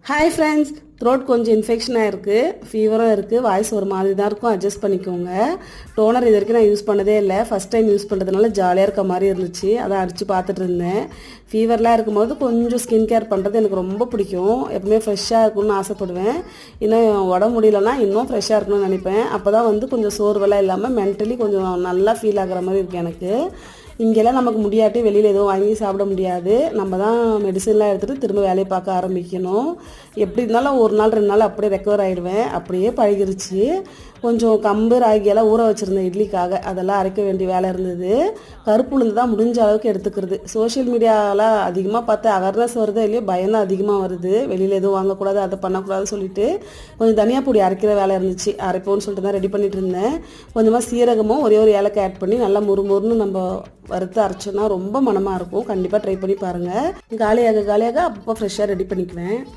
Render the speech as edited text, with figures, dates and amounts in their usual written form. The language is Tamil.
ஹாய் ஃப்ரெண்ட்ஸ், த்ரோட் கொஞ்சம் இன்ஃபெக்ஷனாக இருக்குது, ஃபீவரும் இருக்குது, வாய்ஸ் ஒரு மாதிரி தான் இருக்கும், அட்ஜஸ்ட் பண்ணிக்கோங்க. டோனர் இது வரைக்கும் நான் யூஸ் பண்ணதே இல்லை, ஃபஸ்ட் டைம் யூஸ் பண்ணுறதுனால ஜாலியாக இருக்க மாதிரி இருந்துச்சு, அதான் அடித்து பார்த்துட்டு இருந்தேன். ஃபீவர்லாம் இருக்கும்போது கொஞ்சம் ஸ்கின் கேர் பண்ணுறது எனக்கு ரொம்ப பிடிக்கும். எப்பவுமே ஃப்ரெஷ்ஷாக இருக்கணும்னு ஆசைப்படுவேன். இன்னும் உடம்பு முடியலன்னா இன்னும் ஃப்ரெஷ்ஷாக இருக்கணும்னு நினைப்பேன். அப்போ தான் கொஞ்சம் சோர்வெல்லாம் இல்லாமல் மென்டலி கொஞ்சம் நல்லா ஃபீல் ஆகிற மாதிரி இருக்குது எனக்கு. இங்கெல்லாம் நமக்கு முடியாட்டி வெளியில் எதுவும் வாங்கி சாப்பிட முடியாது. நம்ம தான் மெடிசன்லாம் எடுத்துகிட்டு திரும்ப வேலையை பார்க்க ஆரம்பிக்கணும். எப்படி இருந்தாலும் ஒரு நாள் 2 நாள் அப்படியே ரெக்கவர் ஆகிடுவேன். அப்படியே பழகிருச்சு. கொஞ்சம் கம்பு ராகியெல்லாம் ஊற வச்சுருந்தேன் இட்லிக்காக, அதெல்லாம் அரைக்க வேண்டிய வேலை இருந்தது. கருப்பு உளுந்து தான் முடிஞ்ச அளவுக்கு எடுத்துக்கிறது. சோஷியல் மீடியாவில் அதிகமாக பார்த்து அவேர்னஸ் வருதோ இல்லையோ பயம் தான் அதிகமாக வருது. வெளியில் எதுவும் வாங்கக்கூடாது, அதை பண்ணக்கூடாதுன்னு சொல்லிட்டு கொஞ்சம் தனியாக பொடி அரைக்கிற வேலை இருந்துச்சு. அரைப்போன்னு சொல்லிட்டு தான் ரெடி பண்ணிட்டு இருந்தேன். கொஞ்சமாக சீரகமும் ஒரே ஒரு ஏலக்காய் ஆட் பண்ணி நல்லா முறுமுறுன்னு நம்ம வறுத்து அரைச்சோன்னா ரொம்ப மனமாக இருக்கும். கண்டிப்பாக ட்ரை பண்ணி பாருங்கள். காலியாக அப்பப்போ ஃப்ரெஷ்ஷாக ரெடி பண்ணிக்குவேன்.